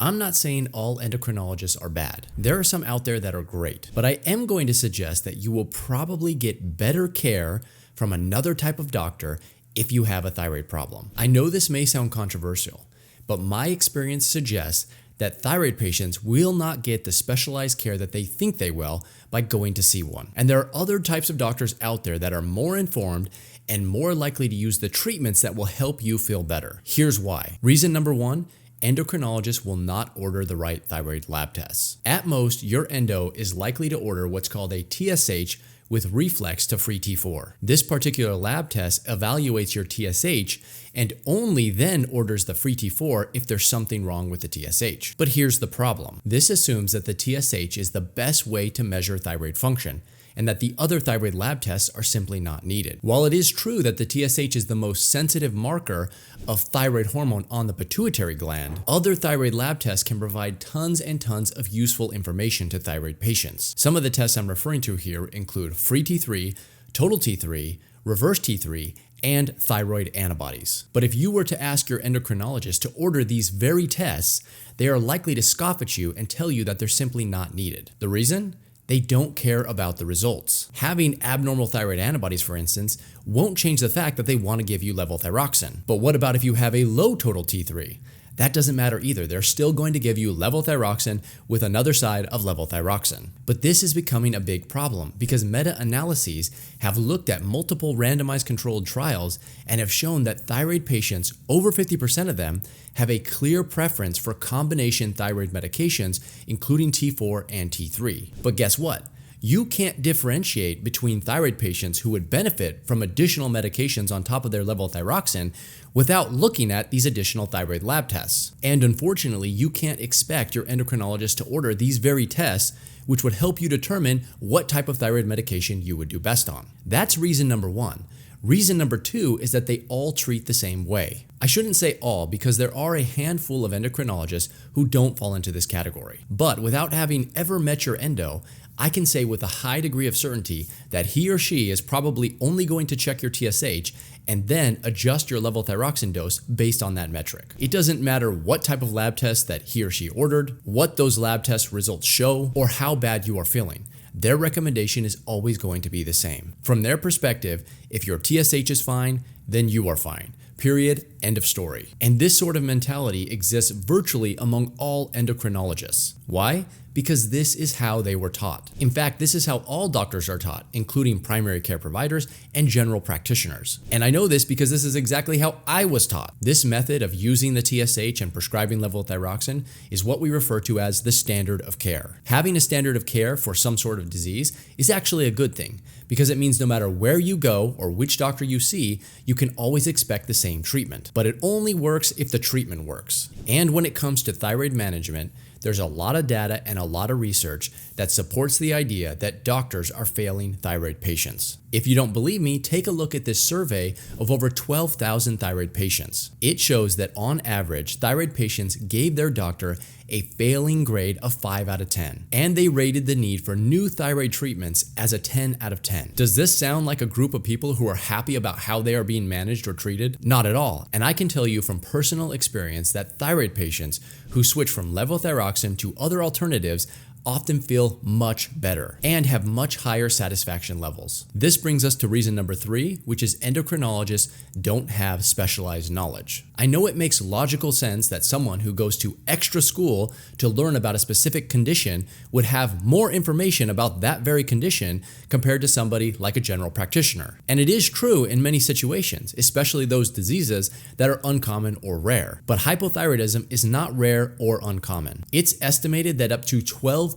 I'm not saying all endocrinologists are bad. There are some out there that are great, but I am going to suggest that you will probably get better care from another type of doctor if you have a thyroid problem. I know this may sound controversial, but my experience suggests that thyroid patients will not get the specialized care that they think they will by going to see one. And there are other types of doctors out there that are more informed and more likely to use the treatments that will help you feel better. Here's why. Reason number one, endocrinologists will not order the right thyroid lab tests. At most, your endo is likely to order what's called a TSH with reflex to free T4. This particular lab test evaluates your TSH and only then orders the free T4 if there's something wrong with the TSH. But here's the problem. This assumes that the TSH is the best way to measure thyroid function, and that the other thyroid lab tests are simply not needed. While it is true that the TSH is the most sensitive marker of thyroid hormone on the pituitary gland, other thyroid lab tests can provide tons and tons of useful information to thyroid patients. Some of the tests I'm referring to here include free T3, total T3, reverse T3, and thyroid antibodies. But if you were to ask your endocrinologist to order these very tests, they are likely to scoff at you and tell you that they're simply not needed. The reason? They don't care about the results. Having abnormal thyroid antibodies, for instance, won't change the fact that they want to give you levothyroxine. But what about if you have a low total T3? That doesn't matter either. They're still going to give you levothyroxine with another side of levothyroxine. But this is becoming a big problem because meta-analyses have looked at multiple randomized controlled trials and have shown that thyroid patients, over 50% of them, have a clear preference for combination thyroid medications, including T4 and T3. But guess what? You can't differentiate between thyroid patients who would benefit from additional medications on top of their levothyroxine without looking at these additional thyroid lab tests. And unfortunately, you can't expect your endocrinologist to order these very tests, which would help you determine what type of thyroid medication you would do best on. That's reason number one. Reason number two is that they all treat the same way. I shouldn't say all because there are a handful of endocrinologists who don't fall into this category. But without having ever met your endo, I can say with a high degree of certainty that he or she is probably only going to check your TSH and then adjust your levothyroxine dose based on that metric. It doesn't matter what type of lab test that he or she ordered, what those lab test results show, or how bad you are feeling. Their recommendation is always going to be the same. From their perspective, if your TSH is fine, then you are fine. Period. End of story. And this sort of mentality exists virtually among all endocrinologists. Why? Because this is how they were taught. In fact, this is how all doctors are taught, including primary care providers and general practitioners. And I know this because this is exactly how I was taught. This method of using the TSH and prescribing levothyroxine is what we refer to as the standard of care. Having a standard of care for some sort of disease is actually a good thing because it means no matter where you go or which doctor you see, you can always expect the same treatment. But it only works if the treatment works. And when it comes to thyroid management, there's a lot of data and a lot of research that supports the idea that doctors are failing thyroid patients. If you don't believe me, take a look at this survey of over 12,000 thyroid patients. It shows that on average, thyroid patients gave their doctor a failing grade of 5 out of 10, and they rated the need for new thyroid treatments as a 10 out of 10. Does this sound like a group of people who are happy about how they are being managed or treated? Not at all. And I can tell you from personal experience that thyroid patients who switch from levothyroxine to other alternatives often feel much better and have much higher satisfaction levels. This brings us to reason number 3, which is endocrinologists don't have specialized knowledge. I know it makes logical sense that someone who goes to extra school to learn about a specific condition would have more information about that very condition compared to somebody like a general practitioner. And it is true in many situations, especially those diseases that are uncommon or rare. But hypothyroidism is not rare or uncommon. It's estimated that up to 12%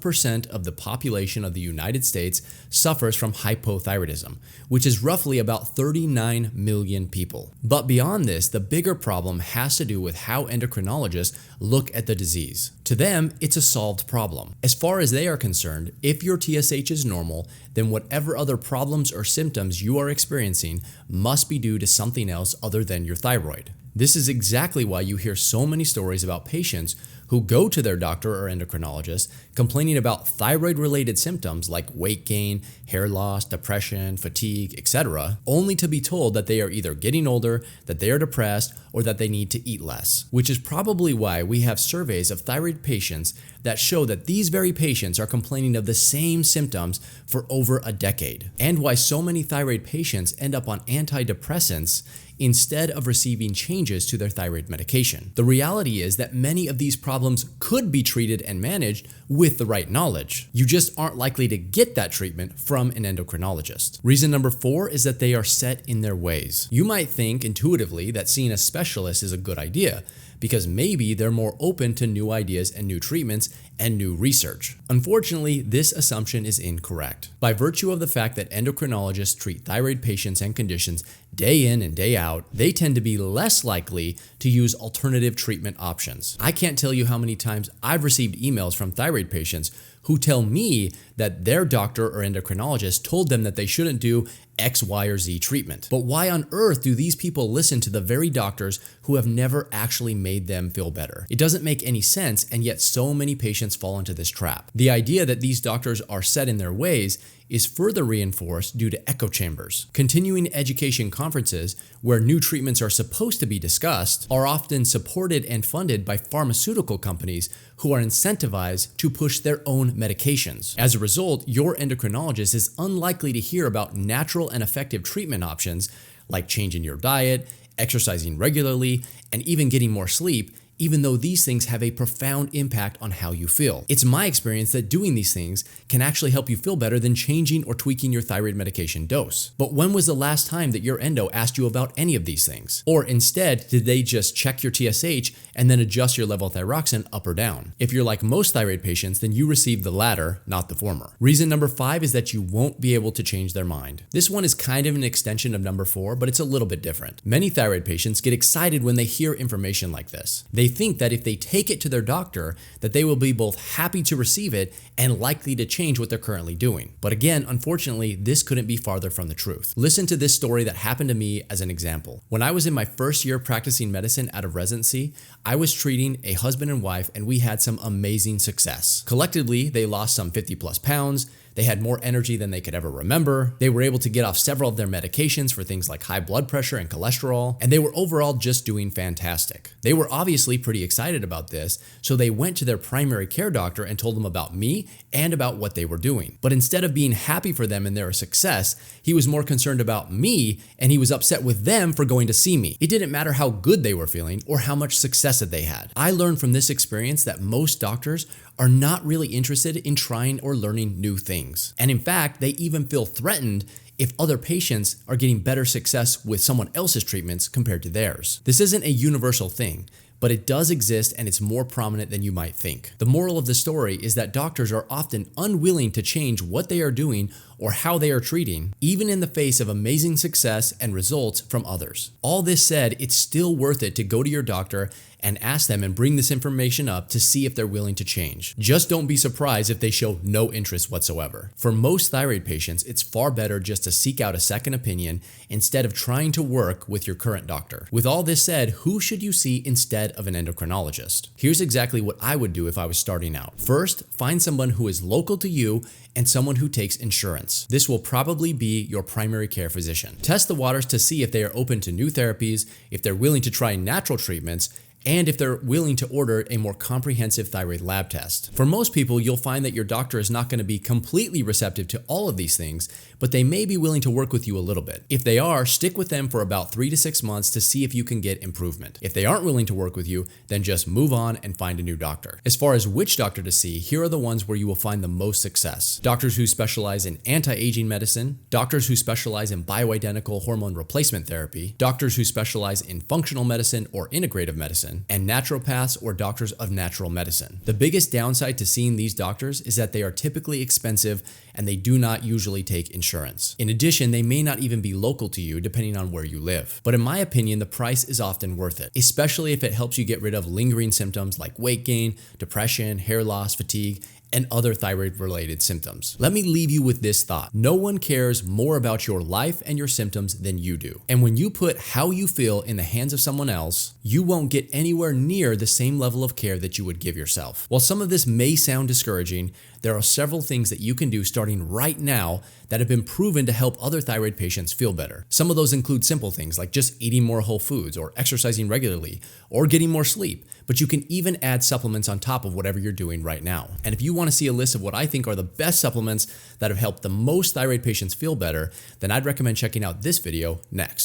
of the population of the United States suffers from hypothyroidism, which is roughly about 39 million people. But beyond this, the bigger problem has to do with how endocrinologists look at the disease. To them, it's a solved problem. As far as they are concerned, if your TSH is normal, then whatever other problems or symptoms you are experiencing must be due to something else other than your thyroid. This is exactly why you hear so many stories about patients who go to their doctor or endocrinologist complaining about thyroid-related symptoms like weight gain, hair loss, depression, fatigue, etc., only to be told that they are either getting older, that they are depressed, or that they need to eat less. Which is probably why we have surveys of thyroid patients that show that these very patients are complaining of the same symptoms for over a decade, and why so many thyroid patients end up on antidepressants instead of receiving changes to their thyroid medication. The reality is that many of these problems could be treated and managed with the right knowledge. You just aren't likely to get that treatment from an endocrinologist. Reason number 4 is that they are set in their ways. You might think intuitively that seeing a specialist is a good idea, because maybe they're more open to new ideas and new treatments and new research. Unfortunately, this assumption is incorrect. By virtue of the fact that endocrinologists treat thyroid patients and conditions day in and day out, they tend to be less likely to use alternative treatment options. I can't tell you how many times I've received emails from thyroid patients who tell me that their doctor or endocrinologist told them that they shouldn't do X, Y, or Z treatment. But why on earth do these people listen to the very doctors who have never actually made them feel better? It doesn't make any sense, and yet so many patients fall into this trap. The idea that these doctors are set in their ways is further reinforced due to echo chambers. Continuing education conferences, where new treatments are supposed to be discussed, are often supported and funded by pharmaceutical companies who are incentivized to push their own medications. As a result, your endocrinologist is unlikely to hear about natural and effective treatment options like changing your diet, exercising regularly, and even getting more sleep, even though these things have a profound impact on how you feel. It's my experience that doing these things can actually help you feel better than changing or tweaking your thyroid medication dose. But when was the last time that your endo asked you about any of these things? Or instead, did they just check your TSH and then adjust your level of thyroxine up or down? If you're like most thyroid patients, then you receive the latter, not the former. Reason number 5 is that you won't be able to change their mind. This one is kind of an extension of number 4, but it's a little bit different. Many thyroid patients get excited when they hear information like this. They think that if they take it to their doctor, that they will be both happy to receive it and likely to change what they're currently doing. But again, unfortunately, this couldn't be farther from the truth. Listen to this story that happened to me as an example. When I was in my first year practicing medicine out of residency, I was treating a husband and wife, and we had some amazing success. Collectively, they lost some 50 plus pounds. They had more energy than they could ever remember. They were able to get off several of their medications for things like high blood pressure and cholesterol, and they were overall just doing fantastic. They were obviously pretty excited about this, so they went to their primary care doctor and told them about me and about what they were doing. But instead of being happy for them and their success, he was more concerned about me, and he was upset with them for going to see me. It didn't matter how good they were feeling or how much success that they had. I learned from this experience that most doctors are not really interested in trying or learning new things. And in fact, they even feel threatened if other patients are getting better success with someone else's treatments compared to theirs. This isn't a universal thing, but it does exist, and it's more prominent than you might think. The moral of the story is that doctors are often unwilling to change what they are doing or how they are treating, even in the face of amazing success and results from others. All this said, it's still worth it to go to your doctor and ask them and bring this information up to see if they're willing to change. Just don't be surprised if they show no interest whatsoever. For most thyroid patients, it's far better just to seek out a second opinion instead of trying to work with your current doctor. With all this said, who should you see instead of an endocrinologist? Here's exactly what I would do if I was starting out. First, find someone who is local to you and someone who takes insurance. This will probably be your primary care physician. Test the waters to see if they are open to new therapies, if they're willing to try natural treatments, and if they're willing to order a more comprehensive thyroid lab test. For most people, you'll find that your doctor is not going to be completely receptive to all of these things, but they may be willing to work with you a little bit. If they are, stick with them for about 3 to 6 months to see if you can get improvement. If they aren't willing to work with you, then just move on and find a new doctor. As far as which doctor to see, here are the ones where you will find the most success. Doctors who specialize in anti-aging medicine, doctors who specialize in bioidentical hormone replacement therapy, doctors who specialize in functional medicine or integrative medicine, and naturopaths or doctors of natural medicine. The biggest downside to seeing these doctors is that they are typically expensive and they do not usually take insurance. In addition, they may not even be local to you depending on where you live. But in my opinion, the price is often worth it, especially if it helps you get rid of lingering symptoms like weight gain, depression, hair loss, fatigue, and other thyroid-related symptoms. Let me leave you with this thought. No one cares more about your life and your symptoms than you do. And when you put how you feel in the hands of someone else, you won't get anywhere near the same level of care that you would give yourself. While some of this may sound discouraging, there are several things that you can do starting right now that have been proven to help other thyroid patients feel better. Some of those include simple things like just eating more whole foods or exercising regularly or getting more sleep, but you can even add supplements on top of whatever you're doing right now. And if you want to see a list of what I think are the best supplements that have helped the most thyroid patients feel better, then I'd recommend checking out this video next.